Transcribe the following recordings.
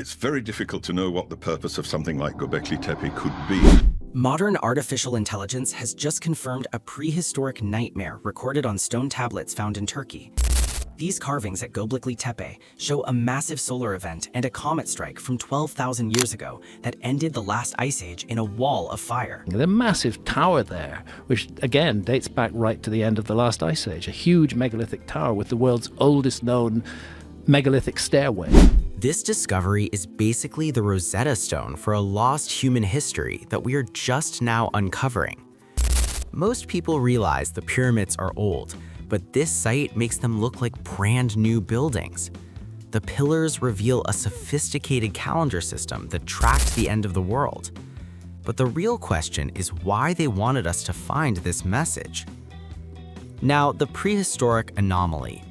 It's very difficult to know what the purpose of something like Göbekli Tepe could be. Modern artificial intelligence has just confirmed a prehistoric nightmare recorded on stone tablets found in Turkey. These carvings at Göbekli Tepe show a massive solar event and a comet strike from 12,000 years ago that ended the last ice age in a wall of fire. The massive tower there, which again dates back right to the end of the last ice age, a huge megalithic tower with the world's oldest known megalithic stairway. This discovery is basically the Rosetta Stone for a lost human history that we are just now uncovering. Most people realize the pyramids are old, but this site makes them look like brand new buildings. The pillars reveal a sophisticated calendar system that tracked the end of the world. But the real question is why they wanted us to find this message. Now, the prehistoric anomaly.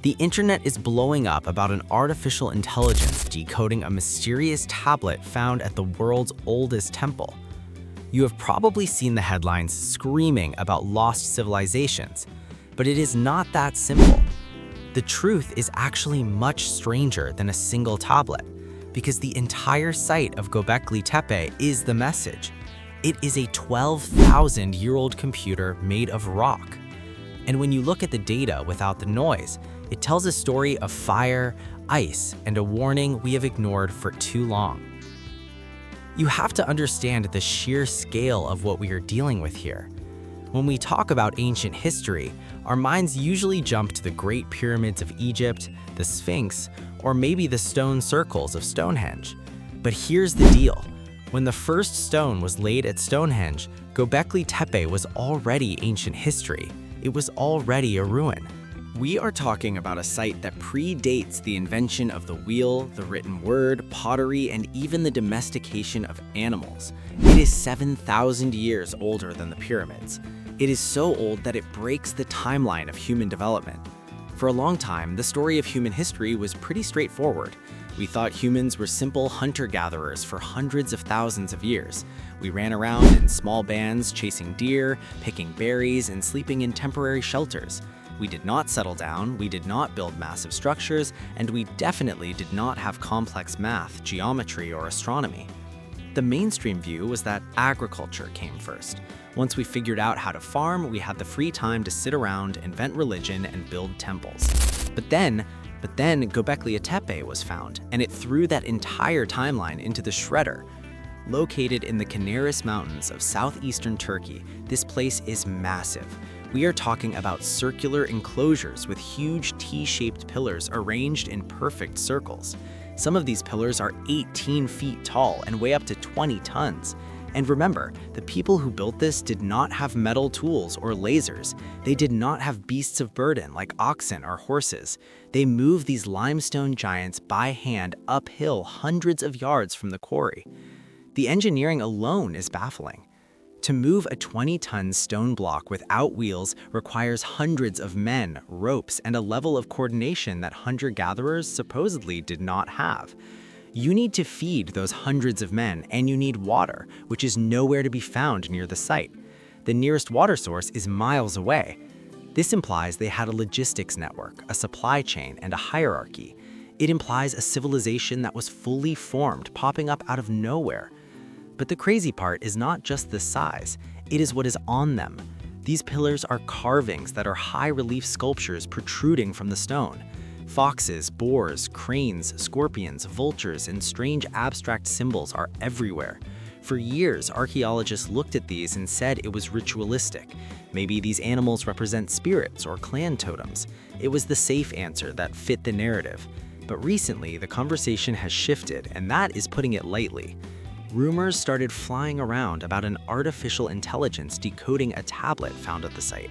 The internet is blowing up about an artificial intelligence decoding a mysterious tablet found at the world's oldest temple. You have probably seen the headlines screaming about lost civilizations, but it is not that simple. The truth is actually much stranger than a single tablet, because the entire site of Göbekli Tepe is the message. It is a 12,000-year-old computer made of rock. And when you look at the data without the noise, it tells a story of fire, ice, and a warning we have ignored for too long. You have to understand the sheer scale of what we are dealing with here. When we talk about ancient history, our minds usually jump to the Great Pyramids of Egypt, the Sphinx, or maybe the stone circles of Stonehenge. But here's the deal. When the first stone was laid at Stonehenge, Göbekli Tepe was already ancient history. It was already a ruin. We are talking about a site that predates the invention of the wheel, the written word, pottery, and even the domestication of animals. It is 7,000 years older than the pyramids. It is so old that it breaks the timeline of human development. For a long time, the story of human history was pretty straightforward. We thought humans were simple hunter-gatherers for hundreds of thousands of years. We ran around in small bands, chasing deer, picking berries, and sleeping in temporary shelters. We did not settle down, we did not build massive structures, and we definitely did not have complex math, geometry, or astronomy. The mainstream view was that agriculture came first. Once we figured out how to farm, we had the free time to sit around, invent religion, and build temples. But then Göbekli Tepe was found, and it threw that entire timeline into the shredder. Located in the Canaris Mountains of southeastern Turkey, this place is massive. We are talking about circular enclosures with huge T-shaped pillars arranged in perfect circles. Some of these pillars are 18 feet tall and weigh up to 20 tons. And remember, the people who built this did not have metal tools or lasers. They did not have beasts of burden like oxen or horses. They moved these limestone giants by hand uphill hundreds of yards from the quarry. The engineering alone is baffling. To move a 20-ton stone block without wheels requires hundreds of men, ropes, and a level of coordination that hunter-gatherers supposedly did not have. You need to feed those hundreds of men, and you need water, which is nowhere to be found near the site. The nearest water source is miles away. This implies they had a logistics network, a supply chain, and a hierarchy. It implies a civilization that was fully formed, popping up out of nowhere. But the crazy part is not just the size, it is what is on them. These pillars are carvings that are high-relief sculptures protruding from the stone. Foxes, boars, cranes, scorpions, vultures, and strange abstract symbols are everywhere. For years, archaeologists looked at these and said it was ritualistic. Maybe these animals represent spirits or clan totems. It was the safe answer that fit the narrative. But recently, the conversation has shifted, and that is putting it lightly. Rumors started flying around about an artificial intelligence decoding a tablet found at the site.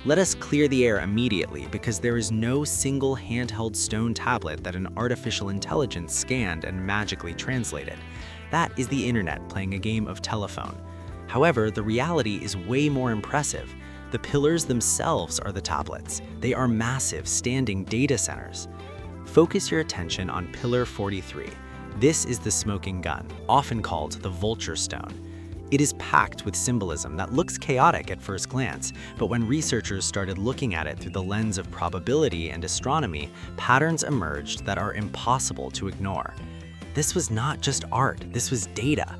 Let us clear the air immediately because there is no single handheld stone tablet that an artificial intelligence scanned and magically translated. That is the internet playing a game of telephone. However, the reality is way more impressive. The pillars themselves are the tablets. They are massive, standing data centers. Focus your attention on Pillar 43. This is the smoking gun, often called the Vulture Stone. It is packed with symbolism that looks chaotic at first glance, but when researchers started looking at it through the lens of probability and astronomy, patterns emerged that are impossible to ignore. This was not just art, this was data.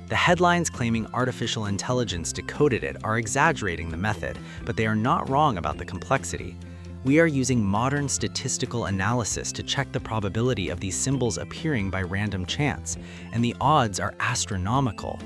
The headlines claiming artificial intelligence decoded it are exaggerating the method, but they are not wrong about the complexity. We are using modern statistical analysis to check the probability of these symbols appearing by random chance, and the odds are astronomical.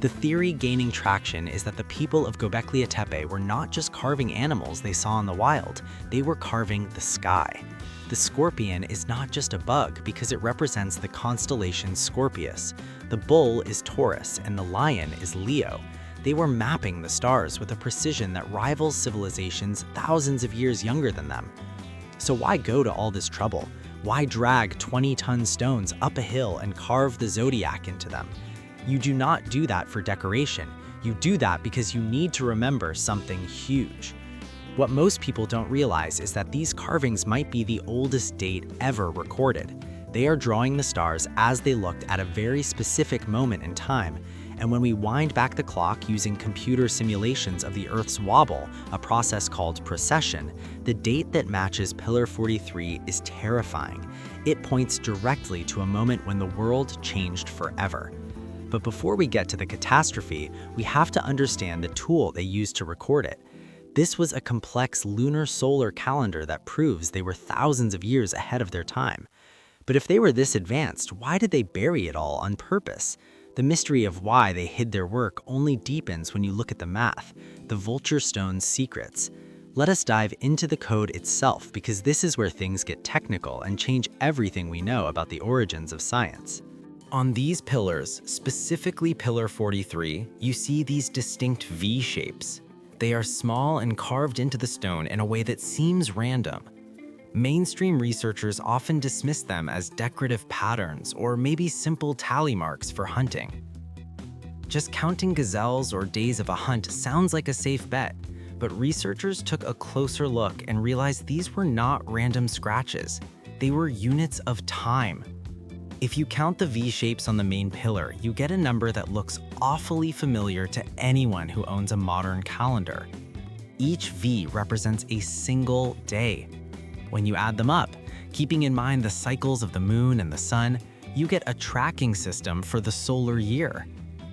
The theory gaining traction is that the people of Göbekli Tepe were not just carving animals they saw in the wild, they were carving the sky. The scorpion is not just a bug because it represents the constellation Scorpius. The bull is Taurus and the lion is Leo. They were mapping the stars with a precision that rivals civilizations thousands of years younger than them. So why go to all this trouble? Why drag 20-ton stones up a hill and carve the zodiac into them? You do not do that for decoration. You do that because you need to remember something huge. What most people don't realize is that these carvings might be the oldest date ever recorded. They are drawing the stars as they looked at a very specific moment in time. And when we wind back the clock using computer simulations of the Earth's wobble, a process called precession, the date that matches Pillar 43 is terrifying. It points directly to a moment when the world changed forever. But before we get to the catastrophe, we have to understand the tool they used to record it. This was a complex lunar solar calendar that proves they were thousands of years ahead of their time. But if they were this advanced, why did they bury it all on purpose? The mystery of why they hid their work only deepens when you look at the math, the Vulture Stone's secrets. Let us dive into the code itself because this is where things get technical and change everything we know about the origins of science. On these pillars, specifically Pillar 43, you see these distinct V shapes. They are small and carved into the stone in a way that seems random. Mainstream researchers often dismiss them as decorative patterns or maybe simple tally marks for hunting. Just counting gazelles or days of a hunt sounds like a safe bet, but researchers took a closer look and realized these were not random scratches. They were units of time. If you count the V shapes on the main pillar, you get a number that looks awfully familiar to anyone who owns a modern calendar. Each V represents a single day. When you add them up, keeping in mind the cycles of the moon and the sun, you get a tracking system for the solar year.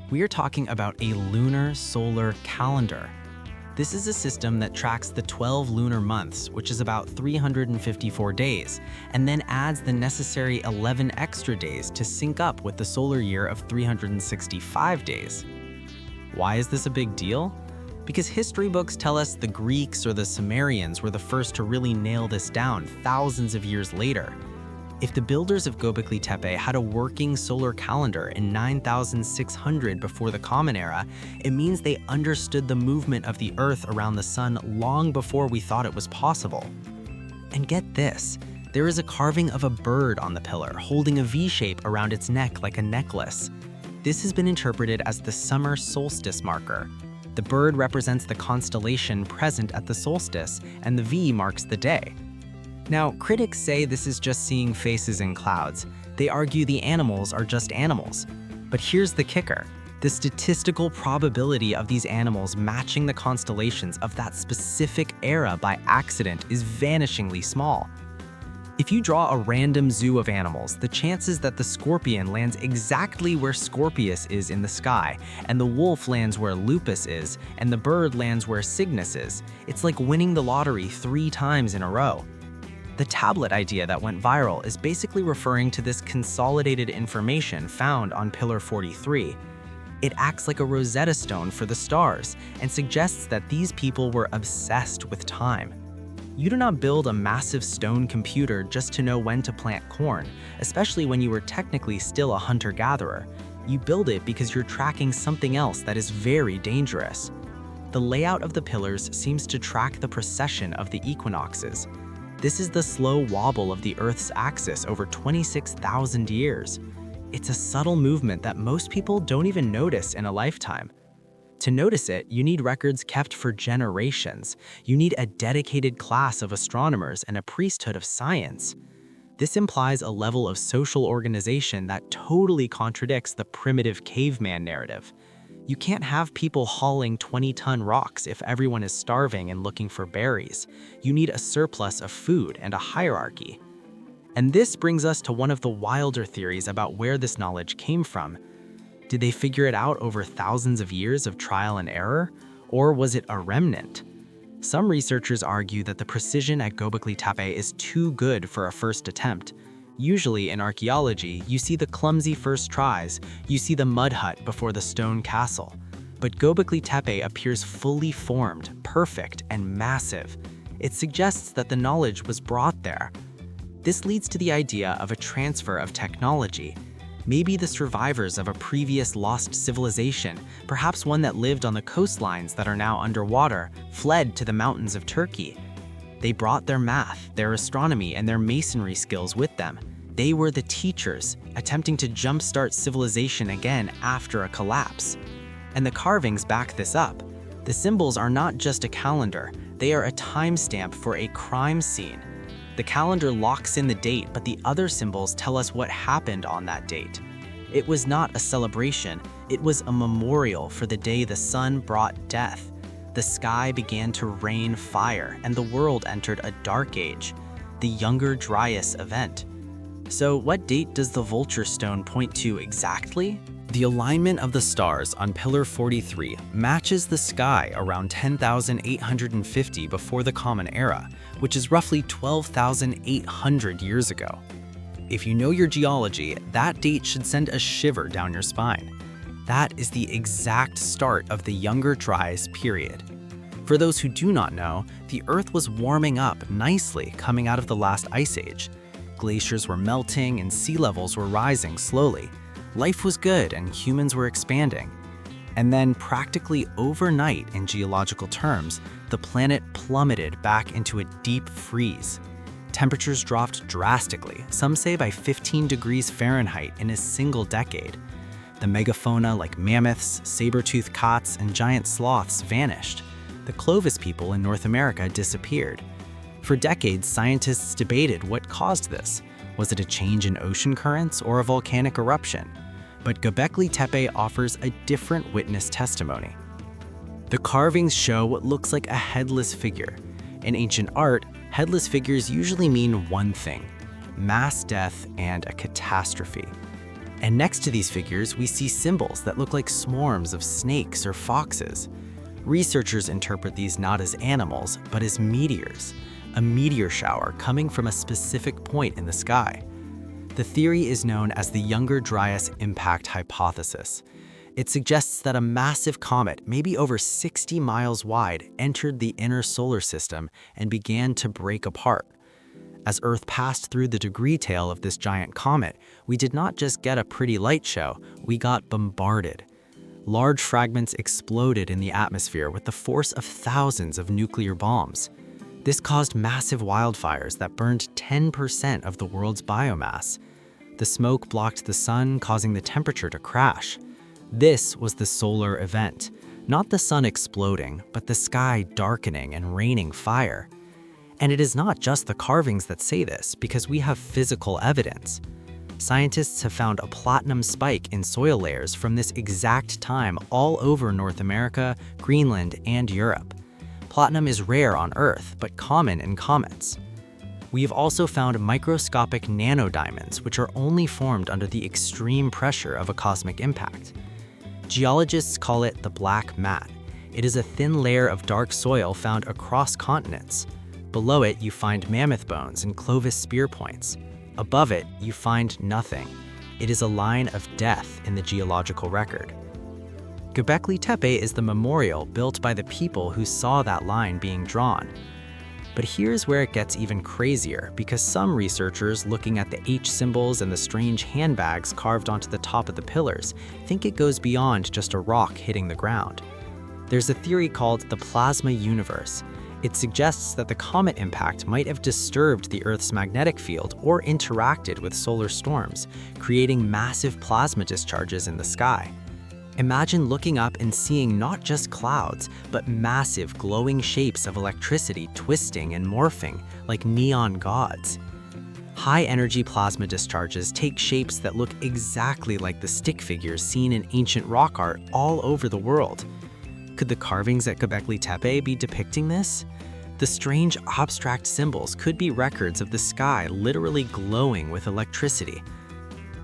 We are talking about a lunar solar calendar. This is a system that tracks the 12 lunar months, which is about 354 days, and then adds the necessary 11 extra days to sync up with the solar year of 365 days. Why is this a big deal? Because history books tell us the Greeks or the Sumerians were the first to really nail this down thousands of years later. If the builders of Göbekli Tepe had a working solar calendar in 9600 before the Common Era, it means they understood the movement of the Earth around the sun long before we thought it was possible. And get this, there is a carving of a bird on the pillar, holding a V shape around its neck like a necklace. This has been interpreted as the summer solstice marker. The bird represents the constellation present at the solstice, and the V marks the day. Now, critics say this is just seeing faces in clouds. They argue the animals are just animals. But here's the kicker. The statistical probability of these animals matching the constellations of that specific era by accident is vanishingly small. If you draw a random zoo of animals, the chances that the scorpion lands exactly where Scorpius is in the sky, and the wolf lands where Lupus is, and the bird lands where Cygnus is, it's like winning the lottery 3 times in a row. The tablet idea that went viral is basically referring to this consolidated information found on Pillar 43. It acts like a Rosetta Stone for the stars and suggests that these people were obsessed with time. You do not build a massive stone computer just to know when to plant corn, especially when you were technically still a hunter-gatherer. You build it because you're tracking something else that is very dangerous. The layout of the pillars seems to track the precession of the equinoxes. This is the slow wobble of the Earth's axis over 26,000 years. It's a subtle movement that most people don't even notice in a lifetime. To notice it, you need records kept for generations. You need a dedicated class of astronomers and a priesthood of science. This implies a level of social organization that totally contradicts the primitive caveman narrative. You can't have people hauling 20-ton rocks if everyone is starving and looking for berries. You need a surplus of food and a hierarchy. And this brings us to one of the wilder theories about where this knowledge came from. Did they figure it out over thousands of years of trial and error, or was it a remnant? Some researchers argue that the precision at Göbekli Tepe is too good for a first attempt. Usually in archaeology, you see the clumsy first tries, you see the mud hut before the stone castle. But Göbekli Tepe appears fully formed, perfect, and massive. It suggests that the knowledge was brought there. This leads to the idea of a transfer of technology. Maybe the survivors of a previous lost civilization, perhaps one that lived on the coastlines that are now underwater, fled to the mountains of Turkey. They brought their math, their astronomy, and their masonry skills with them. They were the teachers, attempting to jumpstart civilization again after a collapse. And the carvings back this up. The symbols are not just a calendar, they are a timestamp for a crime scene. The calendar locks in the date, but the other symbols tell us what happened on that date. It was not a celebration, it was a memorial for the day the sun brought death. The sky began to rain fire, and the world entered a dark age, the Younger Dryas event. So what date does the Vulture Stone point to exactly? The alignment of the stars on Pillar 43 matches the sky around 10,850 before the Common Era, which is roughly 12,800 years ago. If you know your geology, that date should send a shiver down your spine. That is the exact start of the Younger Dryas period. For those who do not know, the Earth was warming up nicely coming out of the last ice age. Glaciers were melting and sea levels were rising slowly. Life was good and humans were expanding. And then practically overnight in geological terms, the planet plummeted back into a deep freeze. Temperatures dropped drastically, some say by 15 degrees Fahrenheit in a single decade. The megafauna like mammoths, saber-toothed cats, and giant sloths vanished. The Clovis people in North America disappeared. For decades, scientists debated what caused this. Was it a change in ocean currents or a volcanic eruption? But Göbekli Tepe offers a different witness testimony. The carvings show what looks like a headless figure. In ancient art, headless figures usually mean one thing: mass death and a catastrophe. And next to these figures, we see symbols that look like swarms of snakes or foxes. Researchers interpret these not as animals, but as meteors, a meteor shower coming from a specific point in the sky. The theory is known as the Younger Dryas impact hypothesis. It suggests that a massive comet, maybe over 60 miles wide, entered the inner solar system and began to break apart. As Earth passed through the degree tail of this giant comet, we did not just get a pretty light show, we got bombarded. Large fragments exploded in the atmosphere with the force of thousands of nuclear bombs. This caused massive wildfires that burned 10% of the world's biomass. The smoke blocked the sun, causing the temperature to crash. This was the solar event, not the sun exploding, but the sky darkening and raining fire. And it is not just the carvings that say this, because we have physical evidence. Scientists have found a platinum spike in soil layers from this exact time all over North America, Greenland, and Europe. Platinum is rare on Earth, but common in comets. We have also found microscopic nanodiamonds, which are only formed under the extreme pressure of a cosmic impact. Geologists call it the black mat. It is a thin layer of dark soil found across continents. Below it, you find mammoth bones and Clovis spear points. Above it, you find nothing. It is a line of death in the geological record. Göbekli Tepe is the memorial built by the people who saw that line being drawn. But here's where it gets even crazier, because some researchers looking at the H symbols and the strange handbags carved onto the top of the pillars think it goes beyond just a rock hitting the ground. There's a theory called the plasma universe. It suggests that the comet impact might have disturbed the Earth's magnetic field or interacted with solar storms, creating massive plasma discharges in the sky. Imagine looking up and seeing not just clouds, but massive glowing shapes of electricity twisting and morphing like neon gods. High-energy plasma discharges take shapes that look exactly like the stick figures seen in ancient rock art all over the world. Could the carvings at Göbekli Tepe be depicting this? The strange abstract symbols could be records of the sky literally glowing with electricity.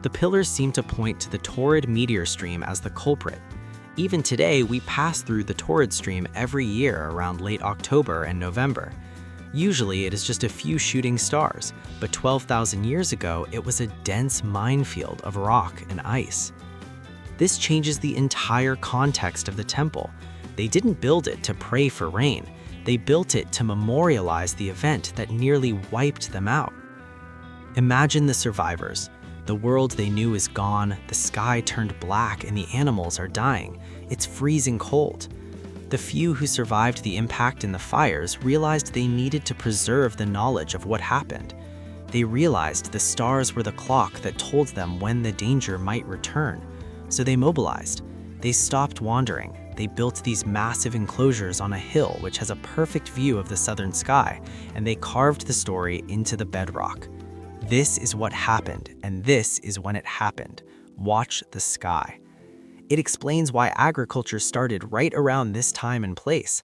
The pillars seem to point to the Taurid meteor stream as the culprit. Even today, we pass through the Taurid stream every year around late October and November. Usually, it is just a few shooting stars, but 12,000 years ago, it was a dense minefield of rock and ice. This changes the entire context of the temple. They didn't build it to pray for rain. They built it to memorialize the event that nearly wiped them out. Imagine the survivors. The world they knew is gone, the sky turned black, and the animals are dying. It's freezing cold. The few who survived the impact in the fires realized they needed to preserve the knowledge of what happened. They realized the stars were the clock that told them when the danger might return. So they mobilized. They stopped wandering. They built these massive enclosures on a hill which has a perfect view of the southern sky, and they carved the story into the bedrock. This is what happened, and this is when it happened. Watch the sky. It explains why agriculture started right around this time and place.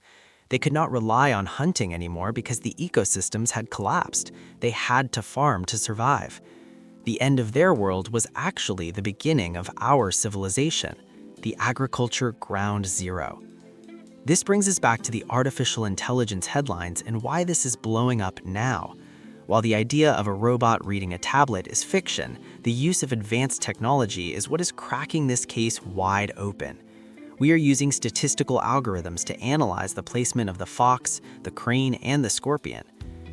They could not rely on hunting anymore because the ecosystems had collapsed. They had to farm to survive. The end of their world was actually the beginning of our civilization, the agriculture ground zero. This brings us back to the artificial intelligence headlines and why this is blowing up now. While the idea of a robot reading a tablet is fiction, the use of advanced technology is what is cracking this case wide open. We are using statistical algorithms to analyze the placement of the fox, the crane, and the scorpion.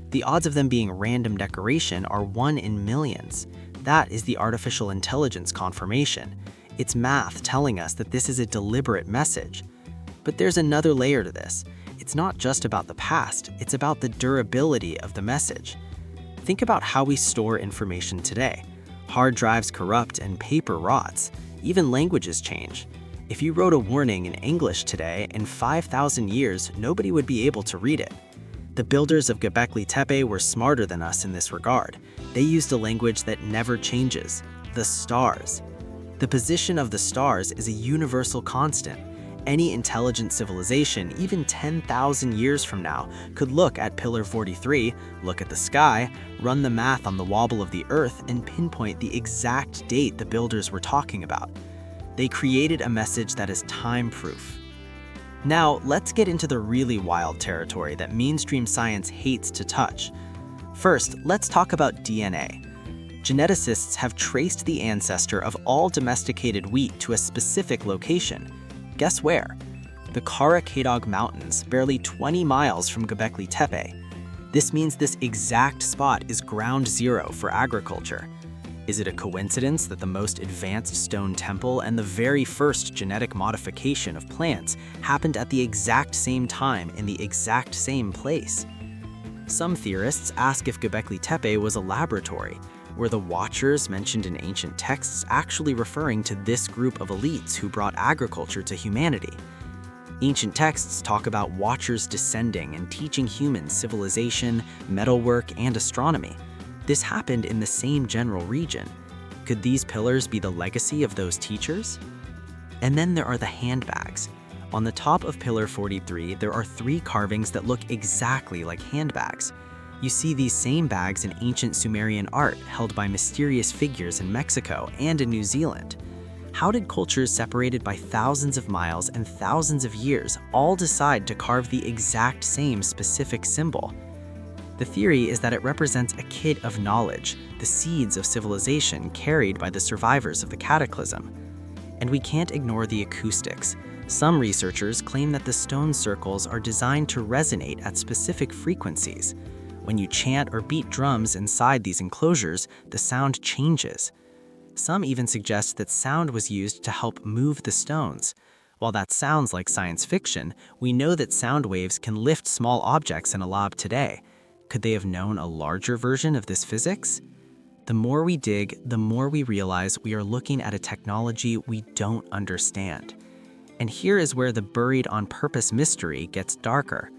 The odds of them being random decoration are 1 in millions. That is the artificial intelligence confirmation. It's math telling us that this is a deliberate message. But there's another layer to this. It's not just about the past, it's about the durability of the message. Think about how we store information today. Hard drives corrupt and paper rots. Even languages change. If you wrote a warning in English today, in 5,000 years, nobody would be able to read it. The builders of Göbekli Tepe were smarter than us in this regard. They used a language that never changes, the stars. The position of the stars is a universal constant. Any intelligent civilization, even 10,000 years from now, could look at Pillar 43, look at the sky, run the math on the wobble of the Earth, and pinpoint the exact date the builders were talking about. They created a message that is time-proof. Now, let's get into the really wild territory that mainstream science hates to touch. First, let's talk about DNA. Geneticists have traced the ancestor of all domesticated wheat to a specific location. Guess where? The Kara Kadog Mountains, barely 20 miles from Göbekli Tepe. This means this exact spot is ground zero for agriculture. Is it a coincidence that the most advanced stone temple and the very first genetic modification of plants happened at the exact same time in the exact same place? Some theorists ask if Göbekli Tepe was a laboratory. Were the Watchers mentioned in ancient texts actually referring to this group of elites who brought agriculture to humanity? Ancient texts talk about Watchers descending and teaching humans civilization, metalwork, and astronomy. This happened in the same general region. Could these pillars be the legacy of those teachers? And then there are the handbags. On the top of Pillar 43, there are 3 carvings that look exactly like handbags. You see these same bags in ancient Sumerian art held by mysterious figures in Mexico and in New Zealand. How did cultures separated by thousands of miles and thousands of years all decide to carve the exact same specific symbol? The theory is that it represents a kit of knowledge, the seeds of civilization carried by the survivors of the cataclysm. And we can't ignore the acoustics. Some researchers claim that the stone circles are designed to resonate at specific frequencies. When you chant or beat drums inside these enclosures, the sound changes. Some even suggest that sound was used to help move the stones. While that sounds like science fiction, we know that sound waves can lift small objects in a lab today. Could they have known a larger version of this physics? The more we dig, the more we realize we are looking at a technology we don't understand. And here is where the buried on purpose mystery gets darker.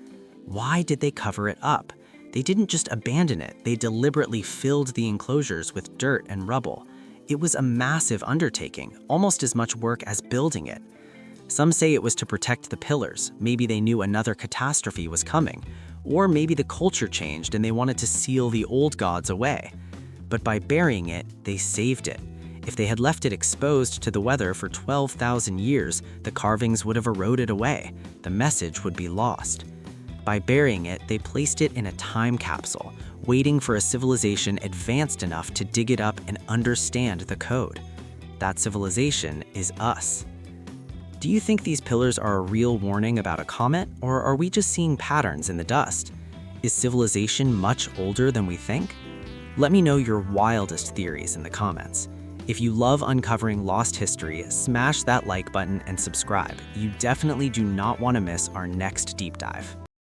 Why did they cover it up? They didn't just abandon it, they deliberately filled the enclosures with dirt and rubble. It was a massive undertaking, almost as much work as building it. Some say it was to protect the pillars, maybe they knew another catastrophe was coming, Or maybe the culture changed and they wanted to seal the old gods away. But by burying it, they saved it. If they had left it exposed to the weather for 12,000 years, the carvings would have eroded away. The message would be lost. By burying it, they placed it in a time capsule, waiting for a civilization advanced enough to dig it up and understand the code. That civilization is us. Do you think these pillars are a real warning about a comet, or are we just seeing patterns in the dust? Is civilization much older than we think? Let me know your wildest theories in the comments. If you love uncovering lost history, smash that like button and subscribe. You definitely do not want to miss our next deep dive.